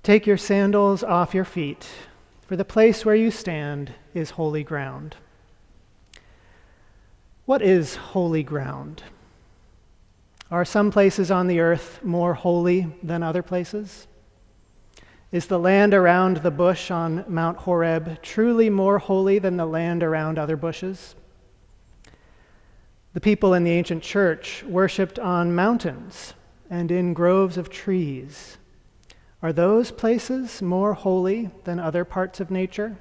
Take your sandals off your feet, for the place where you stand is holy ground. What is holy ground? Are some places on the earth more holy than other places? Is the land around the bush on Mount Horeb truly more holy than the land around other bushes? The people in the ancient church worshipped on mountains and in groves of trees. Are those places more holy than other parts of nature?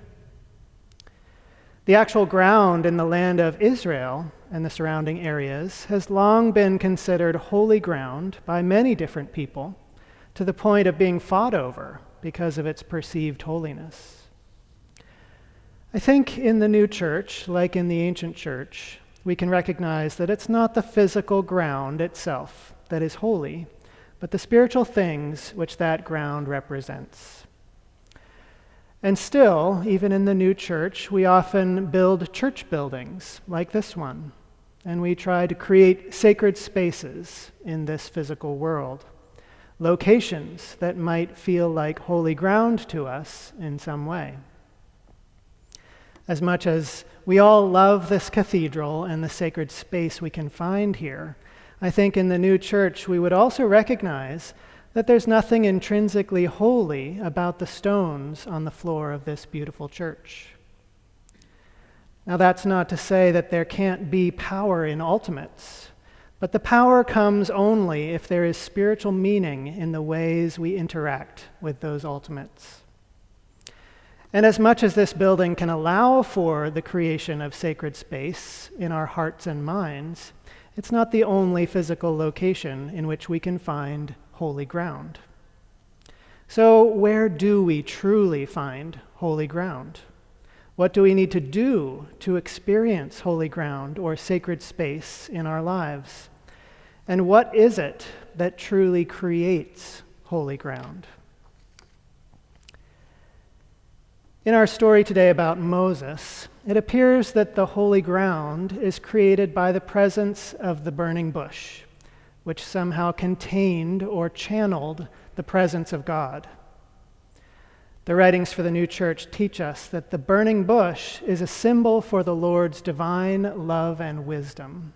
The actual ground in the land of Israel and the surrounding areas has long been considered holy ground by many different people, to the point of being fought over because of its perceived holiness. I think in the new church, like in the ancient church, we can recognize that it's not the physical ground itself that is holy, but the spiritual things which that ground represents. And still, even in the new church, we often build church buildings like this one, and we try to create sacred spaces in this physical world, locations that might feel like holy ground to us in some way. As much as we all love this cathedral and the sacred space we can find here, I think in the new church we would also recognize that there's nothing intrinsically holy about the stones on the floor of this beautiful church. Now, that's not to say that there can't be power in ultimates, but the power comes only if there is spiritual meaning in the ways we interact with those ultimates. And as much as this building can allow for the creation of sacred space in our hearts and minds, it's not the only physical location in which we can find holy ground. So where do we truly find holy ground? What do we need to do to experience holy ground or sacred space in our lives? And what is it that truly creates holy ground? In our story today about Moses, it appears that the holy ground is created by the presence of the burning bush, which somehow contained or channeled the presence of God. The writings for the new church teach us that the burning bush is a symbol for the Lord's divine love and wisdom.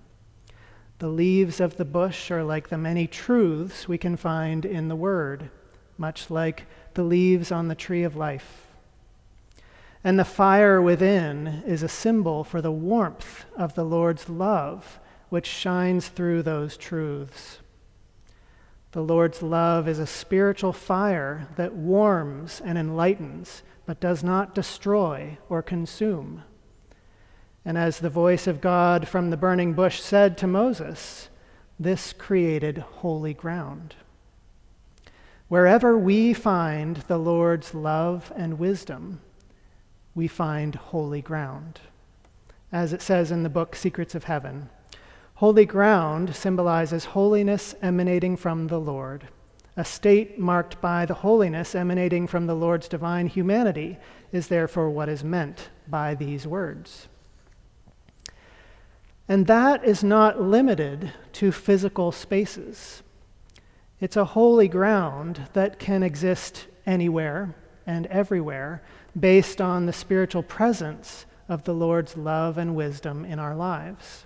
The leaves of the bush are like the many truths we can find in the Word, much like the leaves on the tree of life. And the fire within is a symbol for the warmth of the Lord's love, which shines through those truths. The Lord's love is a spiritual fire that warms and enlightens, but does not destroy or consume. And as the voice of God from the burning bush said to Moses, this created holy ground. Wherever we find the Lord's love and wisdom, we find holy ground. As it says in the book Secrets of Heaven, holy ground symbolizes holiness emanating from the Lord. A state marked by the holiness emanating from the Lord's divine humanity is therefore what is meant by these words. And that is not limited to physical spaces. It's a holy ground that can exist anywhere and everywhere based on the spiritual presence of the Lord's love and wisdom in our lives.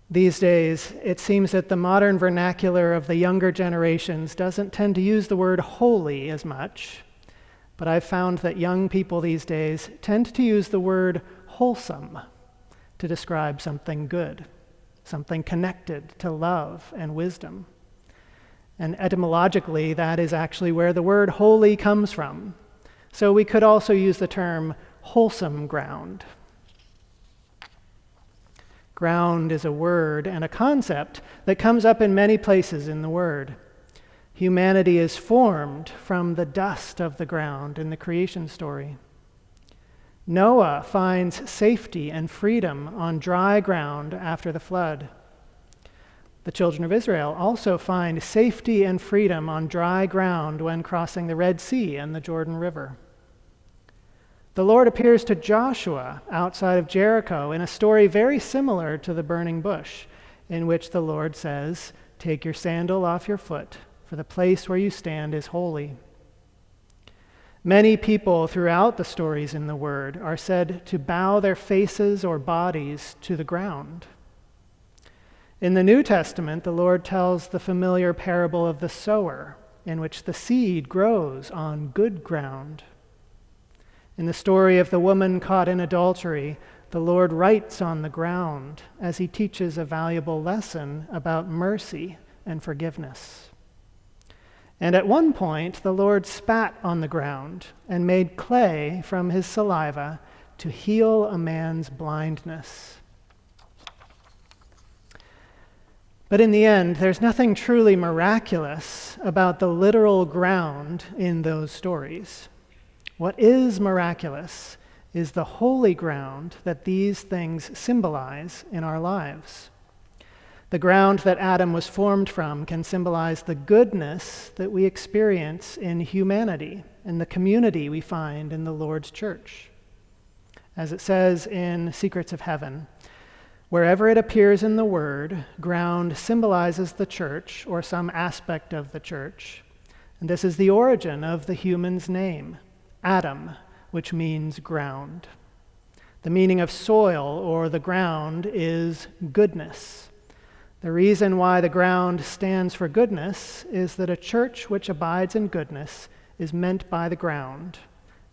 These days, it seems that the modern vernacular of the younger generations doesn't tend to use the word holy as much, but I've found that young people these days tend to use the word wholesome to describe something good, something connected to love and wisdom. And etymologically, that is actually where the word holy comes from. So we could also use the term wholesome ground. Ground is a word and a concept that comes up in many places in the Word. Humanity is formed from the dust of the ground in the creation story. Noah finds safety and freedom on dry ground after the flood. The children of Israel also find safety and freedom on dry ground when crossing the Red Sea and the Jordan River. The Lord appears to Joshua outside of Jericho in a story very similar to the burning bush, in which the Lord says, "Take your sandal off your foot, for the place where you stand is holy. Many people throughout the stories in the Word are said to bow their faces or bodies to the ground. In the New Testament, the Lord tells the familiar parable of the sower, in which the seed grows on good ground. In the story of the woman caught in adultery, the Lord writes on the ground as he teaches a valuable lesson about mercy and forgiveness. And at one point, the Lord spat on the ground and made clay from his saliva to heal a man's blindness. But in the end, there's nothing truly miraculous about the literal ground in those stories. What is miraculous is the holy ground that these things symbolize in our lives. The ground that Adam was formed from can symbolize the goodness that we experience in humanity and the community we find in the Lord's church. As it says in Secrets of Heaven, wherever it appears in the Word, ground symbolizes the church or some aspect of the church. And this is the origin of the human's name, Adam, which means ground. The meaning of soil or the ground is goodness. The reason why the ground stands for goodness is that a church which abides in goodness is meant by the ground,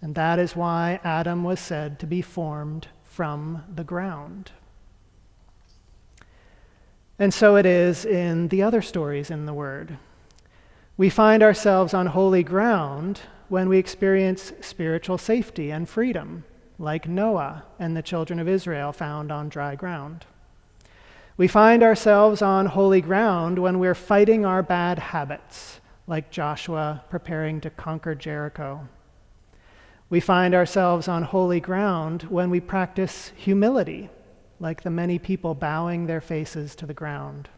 and that is why Adam was said to be formed from the ground. And so it is in the other stories in the Word. We find ourselves on holy ground when we experience spiritual safety and freedom, like Noah and the children of Israel found on dry ground. We find ourselves on holy ground when we're fighting our bad habits, like Joshua preparing to conquer Jericho. We find ourselves on holy ground when we practice humility, like the many people bowing their faces to the ground.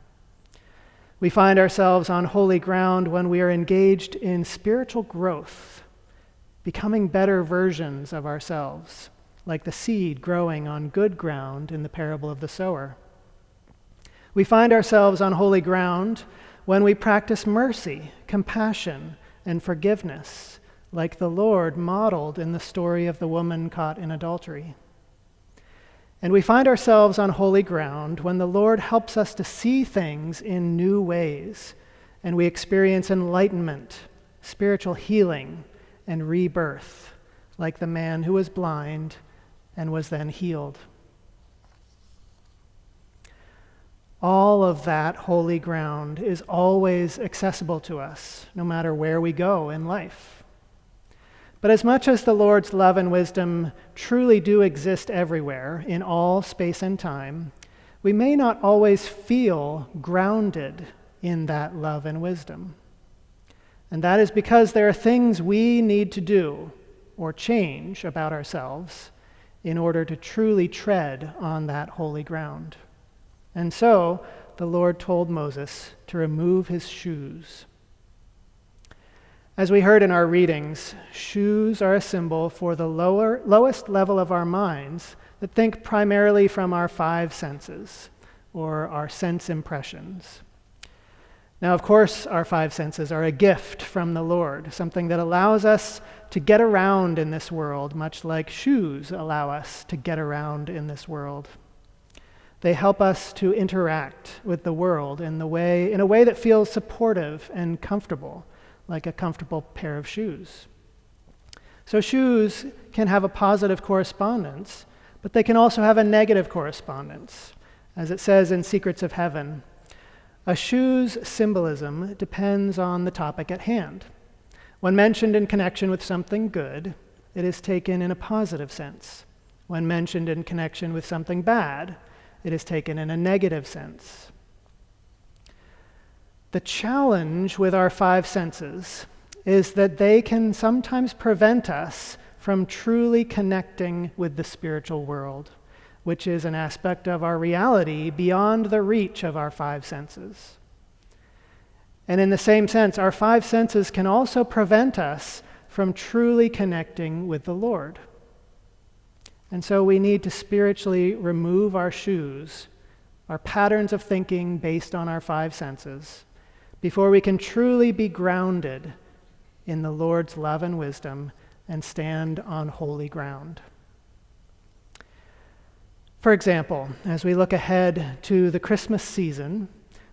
We find ourselves on holy ground when we are engaged in spiritual growth, becoming better versions of ourselves, like the seed growing on good ground in the parable of the sower. We find ourselves on holy ground when we practice mercy, compassion, and forgiveness, like the Lord modeled in the story of the woman caught in adultery. And we find ourselves on holy ground when the Lord helps us to see things in new ways, and we experience enlightenment, spiritual healing, and rebirth, like the man who was blind and was then healed. All of that holy ground is always accessible to us, no matter where we go in life. But as much as the Lord's love and wisdom truly do exist everywhere, in all space and time, we may not always feel grounded in that love and wisdom. And that is because there are things we need to do or change about ourselves in order to truly tread on that holy ground. And so the Lord told Moses to remove his shoes. As we heard in our readings, shoes are a symbol for the lowest level of our minds that think primarily from our five senses, or our sense impressions. Now, of course, our five senses are a gift from the Lord, something that allows us to get around in this world, much like shoes allow us to get around in this world. They help us to interact with the world in a way that feels supportive and comfortable, like a comfortable pair of shoes. So shoes can have a positive correspondence, but they can also have a negative correspondence. As it says in Secrets of Heaven, a shoe's symbolism depends on the topic at hand. When mentioned in connection with something good, it is taken in a positive sense. When mentioned in connection with something bad, it is taken in a negative sense. The challenge with our five senses is that they can sometimes prevent us from truly connecting with the spiritual world, which is an aspect of our reality beyond the reach of our five senses. And in the same sense, our five senses can also prevent us from truly connecting with the Lord. And so we need to spiritually remove our shoes, our patterns of thinking based on our five senses, before we can truly be grounded in the Lord's love and wisdom and stand on holy ground. For example, as we look ahead to the Christmas season,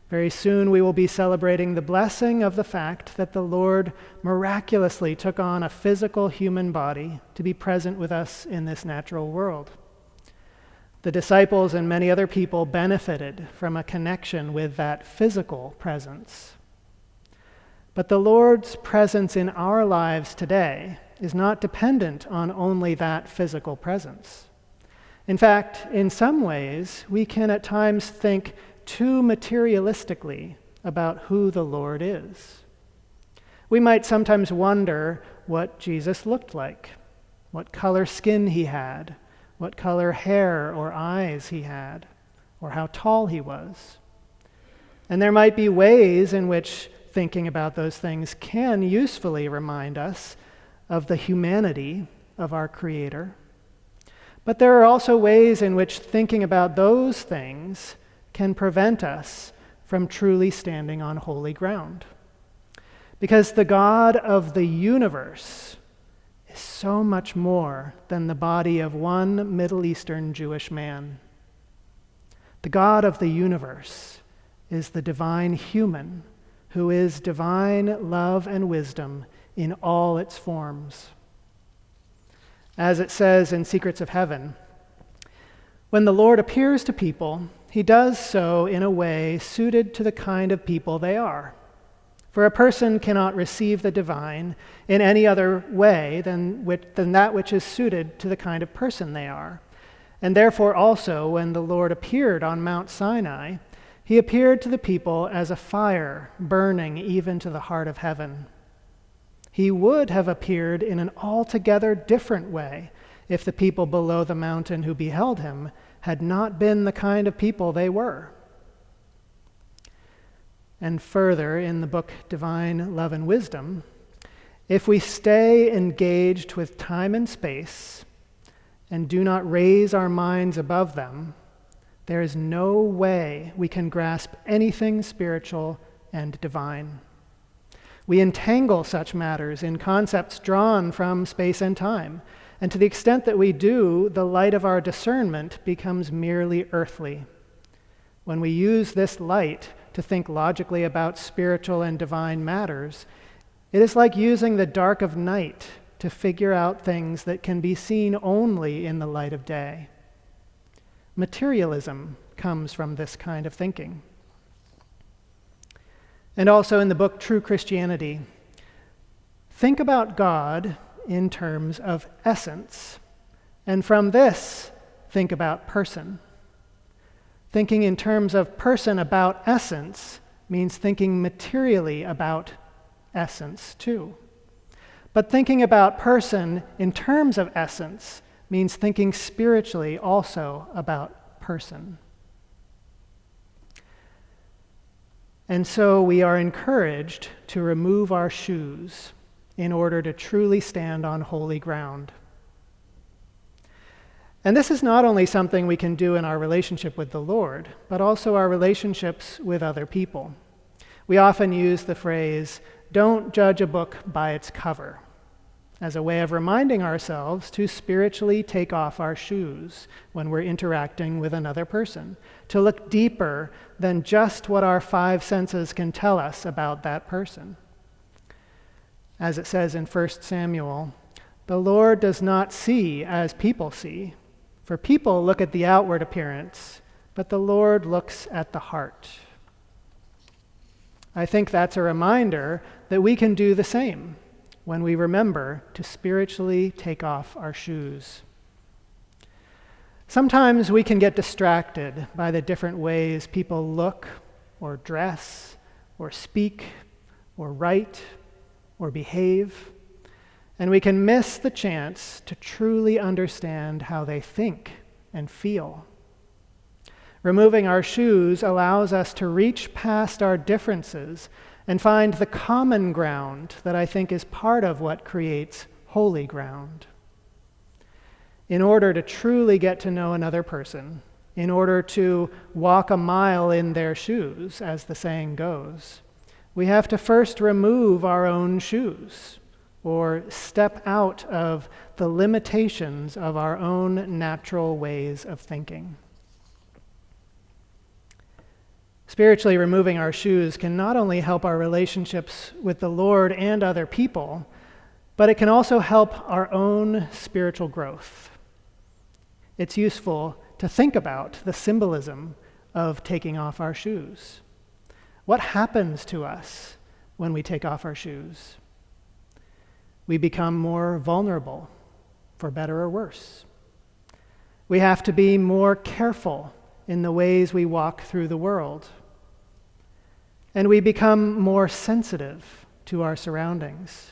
very soon we will be celebrating the blessing of the fact that the Lord miraculously took on a physical human body to be present with us in this natural world. The disciples and many other people benefited from a connection with that physical presence. But the Lord's presence in our lives today is not dependent on only that physical presence. In fact, in some ways, we can at times think too materialistically about who the Lord is. We might sometimes wonder what Jesus looked like, what color skin he had, what color hair or eyes he had, or how tall he was. And there might be ways in which thinking about those things can usefully remind us of the humanity of our Creator. But there are also ways in which thinking about those things can prevent us from truly standing on holy ground. Because the God of the universe is so much more than the body of one Middle Eastern Jewish man. The God of the universe is the divine human who is divine love and wisdom in all its forms. As it says in Secrets of Heaven, when the Lord appears to people, he does so in a way suited to the kind of people they are. For a person cannot receive the divine in any other way than that which is suited to the kind of person they are. And therefore also, when the Lord appeared on Mount Sinai, he appeared to the people as a fire burning even to the heart of heaven. He would have appeared in an altogether different way if the people below the mountain who beheld him had not been the kind of people they were. And further, in the book Divine Love and Wisdom, if we stay engaged with time and space and do not raise our minds above them, there is no way we can grasp anything spiritual and divine. We entangle such matters in concepts drawn from space and time, and to the extent that we do, the light of our discernment becomes merely earthly. When we use this light to think logically about spiritual and divine matters, it is like using the dark of night to figure out things that can be seen only in the light of day. Materialism comes from this kind of thinking. And also in the book True Christianity, think about God in terms of essence, and from this, think about person. Thinking in terms of person about essence means thinking materially about essence too. But thinking about person in terms of essence means thinking spiritually also about person. And so we are encouraged to remove our shoes in order to truly stand on holy ground. And this is not only something we can do in our relationship with the Lord, but also our relationships with other people. We often use the phrase, "Don't judge a book by its cover," as a way of reminding ourselves to spiritually take off our shoes when we're interacting with another person, to look deeper than just what our five senses can tell us about that person. As it says in 1 Samuel, the Lord does not see as people see, for people look at the outward appearance, but the Lord looks at the heart. I think that's a reminder that we can do the same when we remember to spiritually take off our shoes. Sometimes we can get distracted by the different ways people look or dress or speak or write or behave, and we can miss the chance to truly understand how they think and feel. Removing our shoes allows us to reach past our differences and find the common ground that I think is part of what creates holy ground. In order to truly get to know another person, in order to walk a mile in their shoes, as the saying goes, we have to first remove our own shoes, or step out of the limitations of our own natural ways of thinking. Spiritually, removing our shoes can not only help our relationships with the Lord and other people, but it can also help our own spiritual growth. It's useful to think about the symbolism of taking off our shoes. What happens to us when we take off our shoes? We become more vulnerable, for better or worse. We have to be more careful in the ways we walk through the world. And we become more sensitive to our surroundings.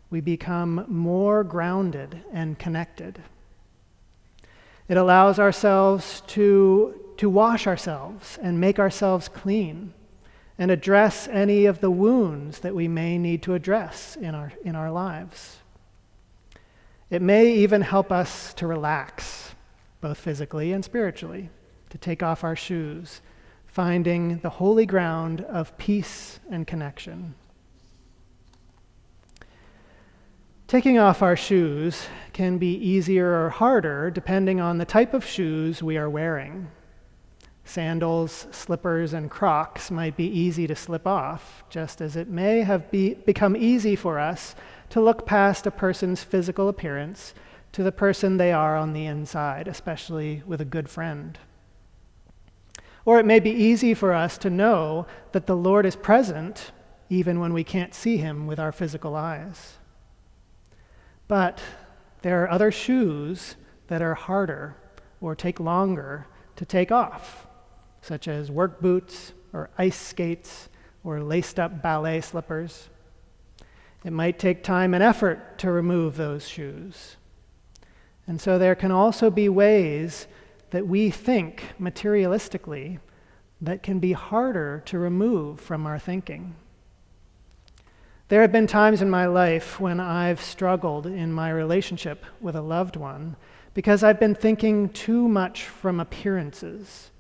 We become more grounded and connected. It allows ourselves to wash ourselves and make ourselves clean and address any of the wounds that we may need to address in our lives. It may even help us to relax, both physically and spiritually, to take off our shoes, finding the holy ground of peace and connection. Taking off our shoes can be easier or harder depending on the type of shoes we are wearing. Sandals, slippers, and Crocs might be easy to slip off, just as it may have become easy for us to look past a person's physical appearance to the person they are on the inside, especially with a good friend. Or it may be easy for us to know that the Lord is present even when we can't see him with our physical eyes. But there are other shoes that are harder or take longer to take off, such as work boots or ice skates or laced-up ballet slippers. It might take time and effort to remove those shoes. And so there can also be ways that we think materialistically that can be harder to remove from our thinking. There have been times in my life when I've struggled in my relationship with a loved one because I've been thinking too much from appearances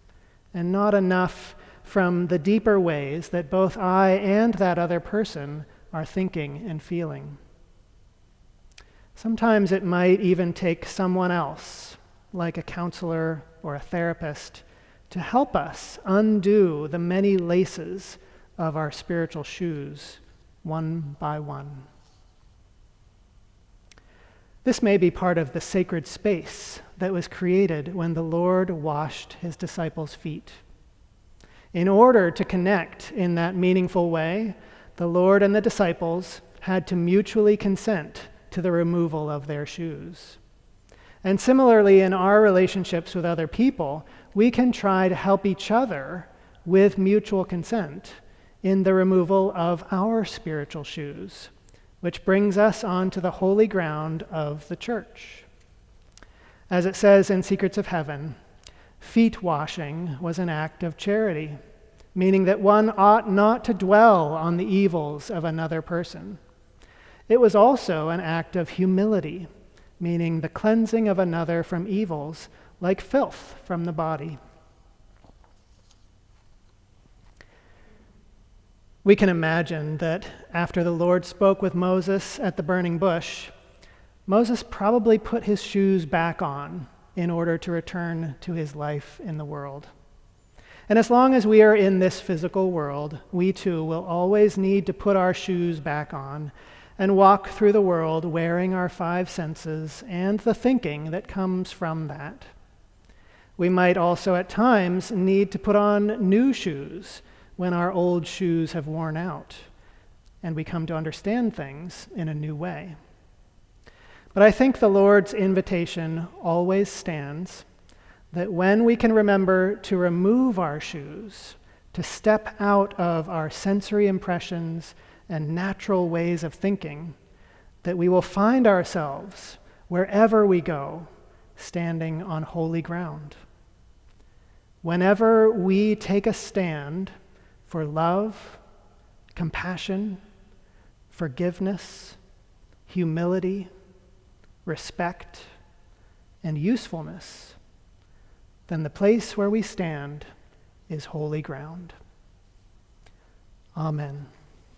and not enough from the deeper ways that both I and that other person are thinking and feeling. Sometimes it might even take someone else, like a counselor or a therapist, to help us undo the many laces of our spiritual shoes, one by one. This may be part of the sacred space that was created when the Lord washed his disciples' feet. In order to connect in that meaningful way, the Lord and the disciples had to mutually consent to the removal of their shoes. And similarly, in our relationships with other people, we can try to help each other with mutual consent in the removal of our spiritual shoes, which brings us onto the holy ground of the church. As it says in Secrets of Heaven, feet washing was an act of charity, meaning that one ought not to dwell on the evils of another person. It was also an act of humility, meaning the cleansing of another from evils like filth from the body. We can imagine that after the Lord spoke with Moses at the burning bush, Moses probably put his shoes back on in order to return to his life in the world. And as long as we are in this physical world, we too will always need to put our shoes back on and walk through the world wearing our five senses and the thinking that comes from that. We might also at times need to put on new shoes when our old shoes have worn out and we come to understand things in a new way. But I think the Lord's invitation always stands that when we can remember to remove our shoes, to step out of our sensory impressions and natural ways of thinking, that we will find ourselves, wherever we go, standing on holy ground. Whenever we take a stand for love, compassion, forgiveness, humility, respect, and usefulness, then the place where we stand is holy ground. Amen.